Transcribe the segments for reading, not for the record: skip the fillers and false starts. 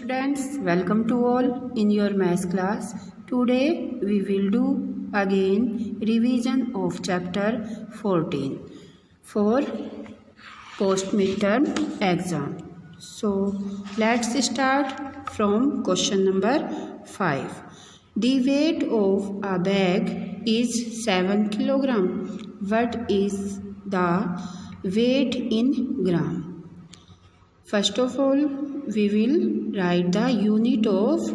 Students, welcome to all in your math class. Today we will do again revision of chapter 14 for post midterm exam. So let's start from question number 5. The weight of a bag is 7 kilogram. What is the weight in gram? First of all, we will write the unit of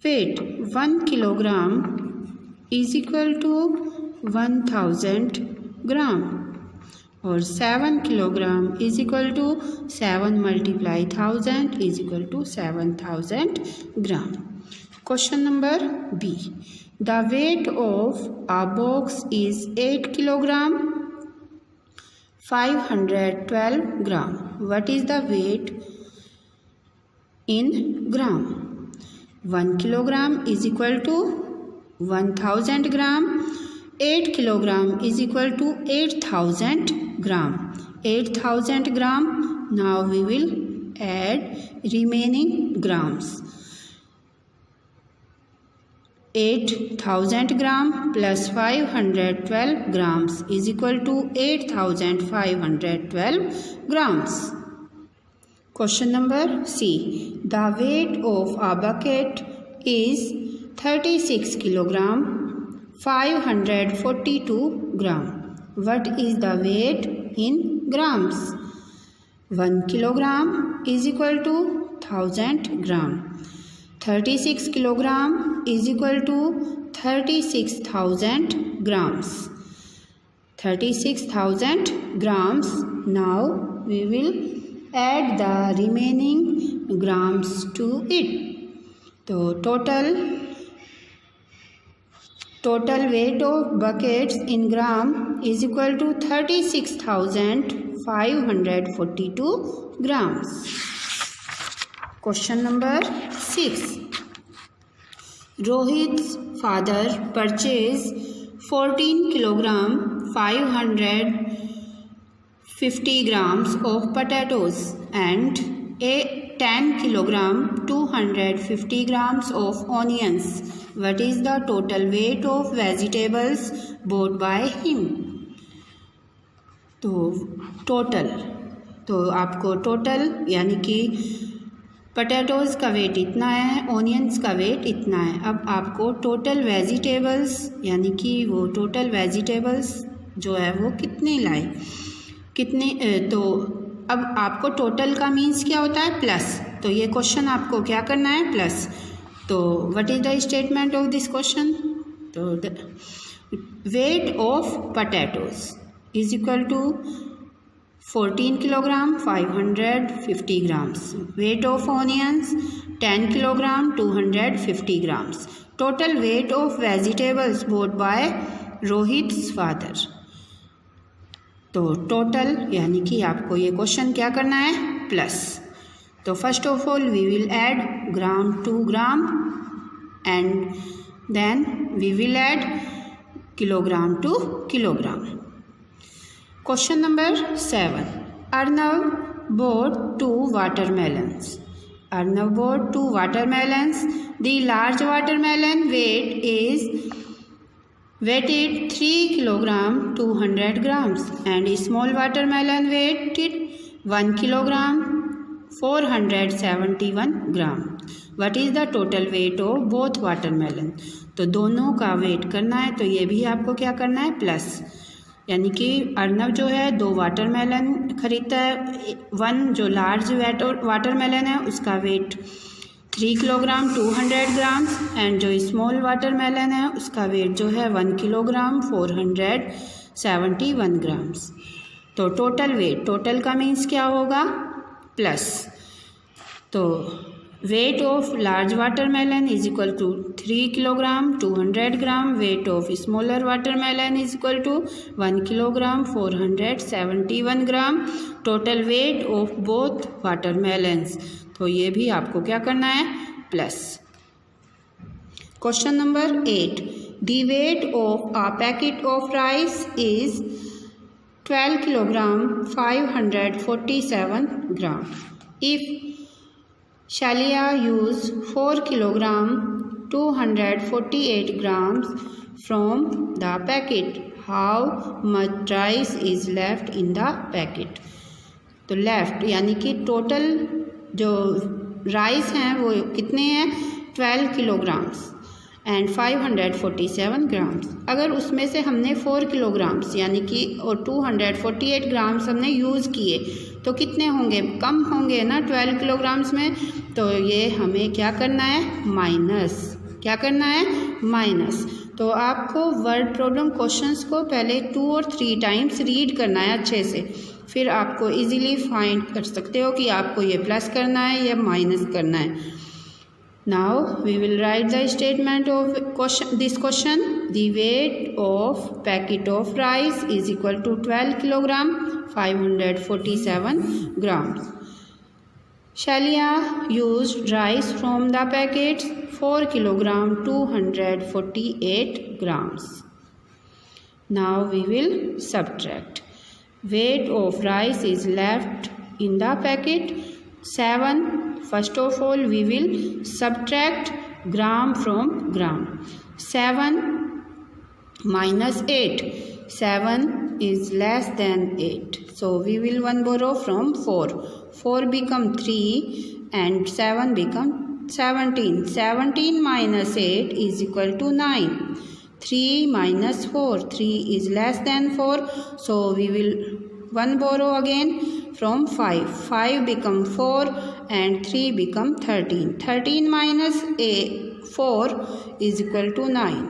weight. 1 kilogram is equal to 1000 gram, or 7 kilogram is equal to 7 multiply 1000 is equal to 7000 gram. Question number B. The weight of a box is 8 kilogram 512 gram. What is the weight in gram? 1 kilogram is equal to 1000 gram. 8 kilogram is equal to 8000 gram. 8000 gram. Now we will add remaining grams. 8000 gram plus 512 grams is equal to 8512 grams. Question number C. The weight of a bucket is 36 kilogram 542 gram. What is the weight in grams? 1 kilogram is equal to 1000 gram. 36 kilogram is equal to 36,000 grams. 36,000 grams. Now we will add the remaining grams to it. So total weight of buckets in gram is equal to 36,542 grams. Question number 6. Rohit's father purchased 14 kilogram 550 grams of potatoes and 10 kilogram 250 grams of onions. What is the total weight of vegetables bought by him? तो आपको total यानी कि potatoes का wait इतना है, onions का wait इतना है. अब आपको टोटल वेजिटेबल्स यानी कि वो टोटल वेजिटेबल्स जो है वो कितने लाए, तो अब आपको टोटल का मीन्स क्या होता है? प्लस. तो ये क्वेश्चन आपको क्या करना है? प्लस. तो what is the statement of this question? तो weight of potatoes is equal to 14 kilogram 550 grams. Weight of onions 10 kilogram 250 grams. Total weight of vegetables bought by Rohit's father. तो total यानी कि आपको ये क्वेश्चन क्या करना है? प्लस. तो first of all we will add gram to gram and then we will add kilogram to kilogram. Question number 7. Arnav bought 2 watermelons. Arnav bought 2 watermelons. The large watermelon weighted 3 kilogram 200 grams and small watermelon weighted 1 kilogram 471 gram. What is the total weight of both watermelon? तो दोनों का wait करना है, तो ये भी आपको क्या करना है? प्लस. यानी कि अर्नव जो है 2 वाटरमेलन खरीदता है. 1 जो लार्ज वाटरमेलन है उसका वेट 3 किलोग्राम 200 ग्राम्स एंड जो स्मॉल वाटरमेलन है उसका वेट जो है 1 किलोग्राम 471 ग्राम्स. तो टोटल वेट, टोटल का मीन्स क्या होगा? प्लस. तो weight of large watermelon is equal to 3 kilogram 200 gram. Weight of smaller watermelon is equal to 1 kilogram 471 gram. Total weight of both watermelons. तो ये भी आपको क्या करना है? Plus. Question number 8. The weight of a packet of rice is 12 kilogram 547 gram. If Shalia used 4 kilogram 248 grams from the packet. How much rice is left in the packet? तो left यानी कि टोटल जो rice हैं वो कितने हैं 12 kilograms and 547 grams. अगर उसमें से हमने 4 किलोग्राम्स यानी कि और 248 ग्राम्स हमने यूज़ किए तो कितने होंगे, कम होंगे ना 12 किलोग्राम्स में। तो ये हमें क्या करना है, माइनस। क्या करना है, माइनस। तो आपको वर्ड प्रॉब्लम क्वेश्चंस को पहले 2 और 3 टाइम्स रीड करना है अच्छे से, फिर आपको इजीली फाइंड कर सकते हो कि आपको ये प्लस करना है या माइनस करना है। Now we will write the statement of this question. The weight of packet of rice is equal to 12 kilogram 547 grams. Shalia used rice from the packets 4 kilogram 248 grams. Now we will subtract. Weight of rice is left in the packet 7. First of all we will subtract gram from gram. 7 minus 8. 7 is less than 8. So we will one borrow from 4. 4 become 3 and 7 become 17. 17 minus 8 is equal to 9. 3 minus 4. 3 is less than 4. So we will one borrow again from 5. 5 become 4 and 3 become 13. 13 minus 4 is equal to 9.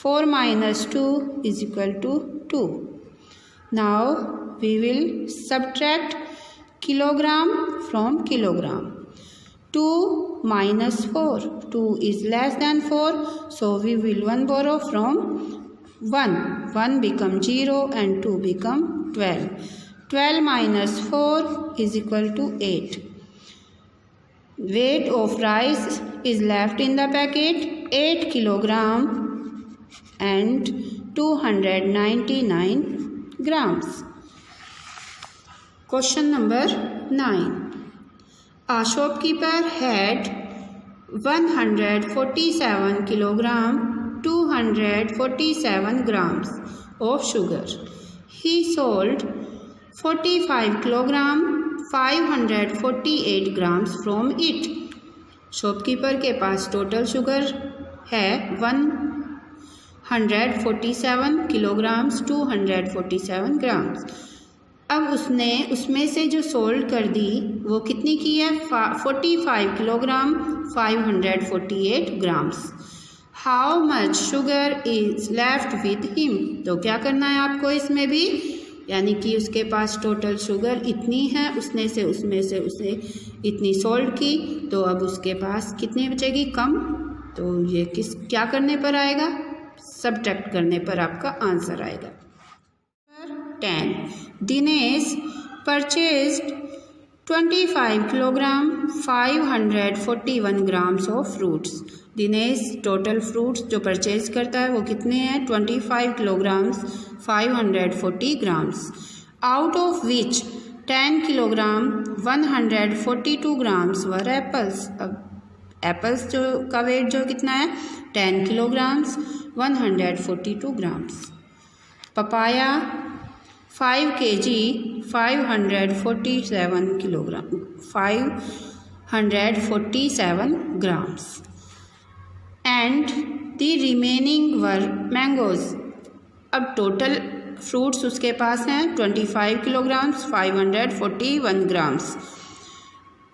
4 minus 2 is equal to 2. Now we will subtract kilogram from kilogram. 2 minus 4. 2 is less than 4. So we will one borrow from 1. 1 become 0 and 2 become 12. 12 minus 4 is equal to 8. Weight of rice is left in the packet 8 kilogram and 299 grams. Question number 9. A shopkeeper had 147 kilogram 247 grams of sugar. He sold 45 kilogram 548 grams from it. Shopkeeper के पास total sugar है 147 kilograms 247 grams. अब उसने उसमें से जो sold कर दी वो कितनी की है 45 kilogram 548 grams. How much sugar is left with him. तो क्या करना है आपको इसमें भी, यानी कि उसके पास टोटल शुगर इतनी है, उसमें से उसने इतनी सोल्ड की, तो अब उसके पास कितनी बचेगी, कम। तो ये क्या करने पर आएगा, सब्ट्रैक्ट करने पर आपका आंसर आएगा। 10. Dinesh purchased 25 kilogram 541 grams of fruits. Dinesh total fruits जो परचेज करता है वो कितने हैं 25 kilograms 540 grams. Out of which 10 kilogram 142 grams were apples. अब एप्पल्स जो का वेट जो कितना है 10 kilograms 142 grams. Papaya 5 kg 547 kilogram 547 grams and the remaining were mangoes। अब टोटल फ्रूट्स उसके पास हैं 25 किलोग्राम्स 541 ग्राम्स।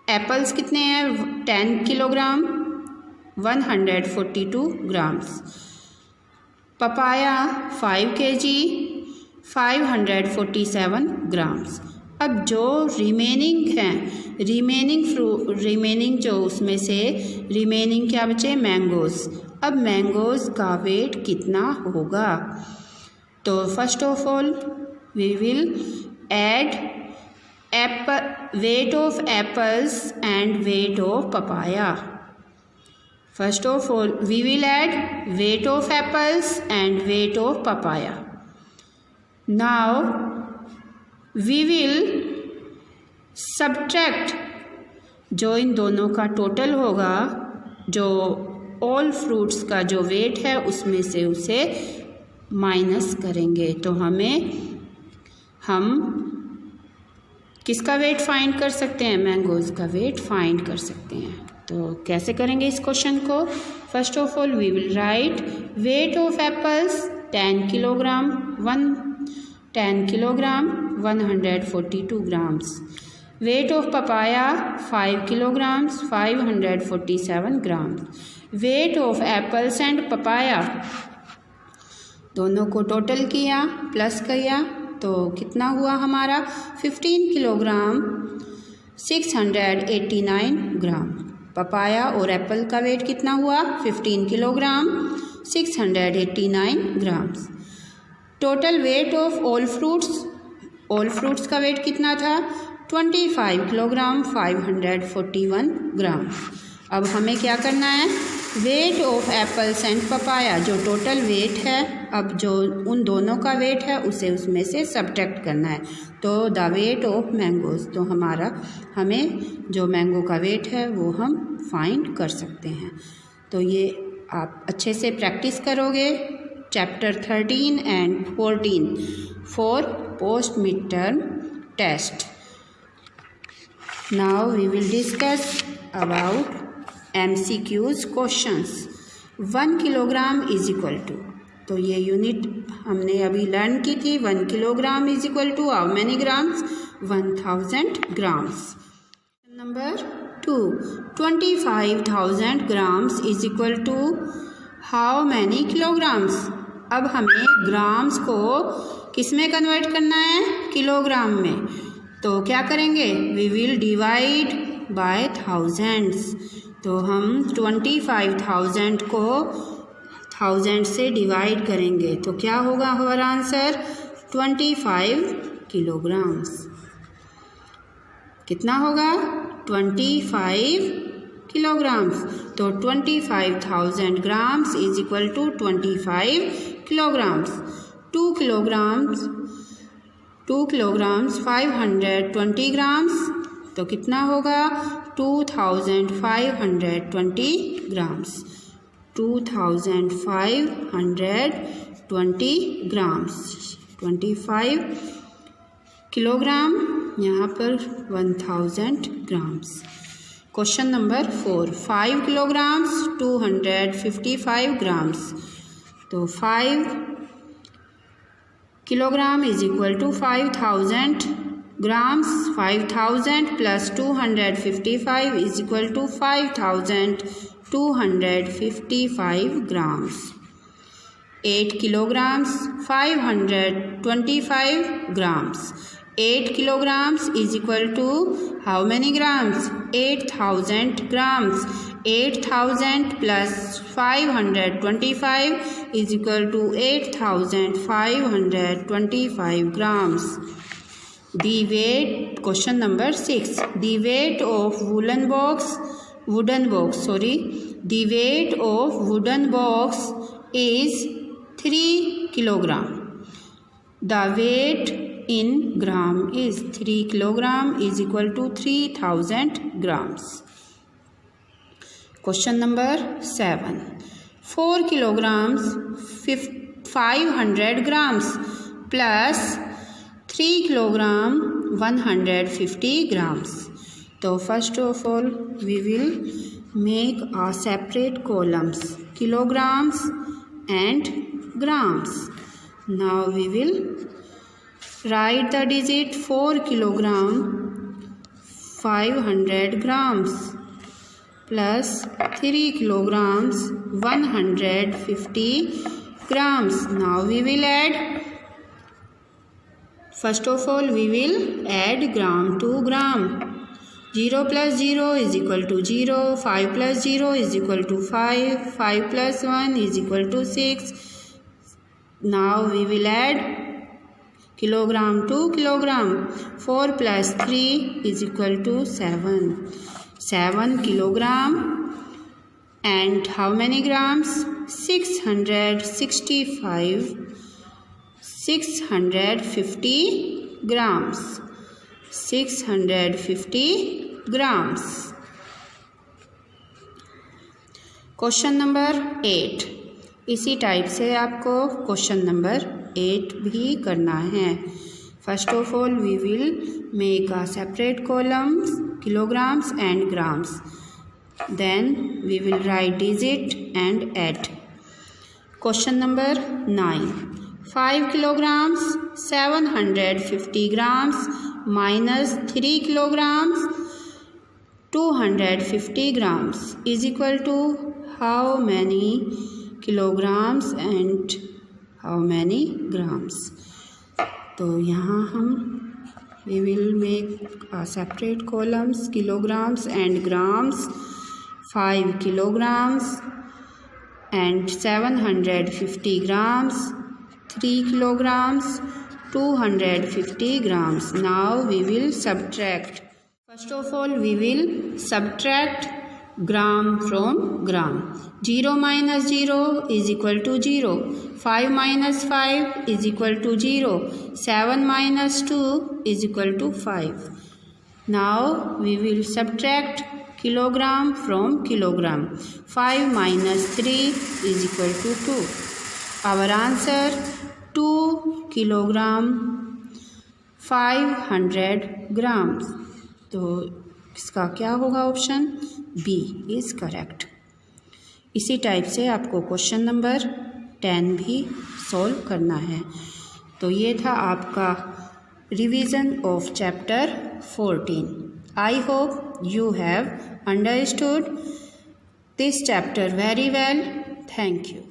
एप्पल्स कितने हैं 10 kilogram 142 grams. Papaya 5 kg 547 grams. अब जो रिमेनिंग हैं रिमेनिंग जो उसमें से रिमेनिंग क्या बचे मैंगोज़। अब मैंगोज़ का वेट कितना होगा, तो first of all we will add weight of apples and weight of papaya. First of all we will add weight of apples and weight of papaya. Now we will subtract जो इन दोनों का total होगा, जो all fruits का जो wait है उसमें से उसे माइनस करेंगे। तो हम किसका वेट फाइंड कर सकते हैं? मैंगोज़ का वेट फाइंड कर सकते हैं। तो कैसे करेंगे इस क्वेश्चन को? First of all we will write weight of apples 10 kilogram 142 grams. Weight of papaya 5 kilograms 547 grams. Weight of apples and papaya दोनों को टोटल किया, प्लस किया, तो कितना हुआ हमारा? 15 किलोग्राम 689 ग्राम। पपाया और एप्पल का वेट कितना हुआ? 15 kilogram 689 grams. Total weight of all fruits का वेट कितना था? 25 किलोग्राम 541 ग्राम। अब हमें क्या करना है? Wait of apples and papaya, जो टोटल वेट है, अब जो उन दोनों का वेट है उसे उसमें से सब्ट्रैक्ट करना है। तो द वेट ऑफ मैंगोज़, तो हमें जो मैंगो का वेट है वो हम फाइंड कर सकते हैं। तो ये आप अच्छे से प्रैक्टिस करोगे chapter 13 and 14 for post mid term test. Now we will discuss about MCQs questions. 1 kilogram is equal to, तो ये यूनिट हमने अभी लर्न की थी। 1 kilogram is equal to how many grams? 1000 grams. Number 2, 25,000 grams is equal to how many kilograms? अब हमें grams को किस में कन्वर्ट करना है? किलोग्राम में। तो क्या करेंगे? We will divide by thousands. तो हम 25,000 को 1000 से डिवाइड करेंगे, तो क्या होगा हमारा आंसर? 25 किलोग्राम्स। कितना होगा? 25 किलोग्राम्स। तो 25,000 grams is equal to 25 kilograms. 2 kilograms 520 grams, तो कितना होगा? 2520 ग्राम्स। 2520 ग्राम्स। 25 किलोग्राम, यहाँ पर 1000 grams. Question number 4, 5 kilograms 255 grams. तो 5 kilogram is equal to 5000 grams. 5000 plus 255 is equal to 5255 grams. 8 kilograms 525 grams. 8 kilograms is equal to how many grams? 8000 grams. 8000 plus 525 is equal to 8525 grams. The weight, question number 6. The weight of wooden box, the weight of wooden box is 3 kilogram. The weight in gram is 3 kilogram is equal to 3000 grams. Question number 7. 4 kilograms 500 grams plus 3 kilogram 150 grams. So first of all we will make a separate columns, kilograms and grams. Now we will write the digit 4 kilogram 500 grams plus 3 kilograms 150 grams. Now we will add, first of all we will add gram to gram. 0 plus 0 is equal to 0, 5 plus 0 is equal to 5, 5 plus 1 is equal to 6. Now we will add kilogram to kilogram. 4 plus 3 is equal to 7. 7 kilogram and how many grams? 650 grams. 650 grams. Question number 8, इसी type से आपको question number 8 भी करना है। First of all we will make a separate columns kilograms and grams, then we will write digit and add. Question number 9, 5 kilograms 750 grams minus 3 kilograms 250 grams is equal to how many kilograms and how many grams. तो यहाँ हम we will make a separate columns kilograms and grams. 5 kilograms and 750 grams, 3 kilograms, 250 grams. Now we will subtract. First of all we will subtract gram from gram. 0 minus 0 is equal to 0. 5 minus 5 is equal to 0. 7 minus 2 is equal to 5. Now we will subtract kilogram from kilogram. 5 minus 3 is equal to 2. Our answer 2 kilogram 500 grams. तो इसका क्या होगा? Option B is correct. इसी type से आपको question number 10 भी solve करना है। तो ये था आपका revision of chapter 14। I hope you have understood this chapter very well. Thank you.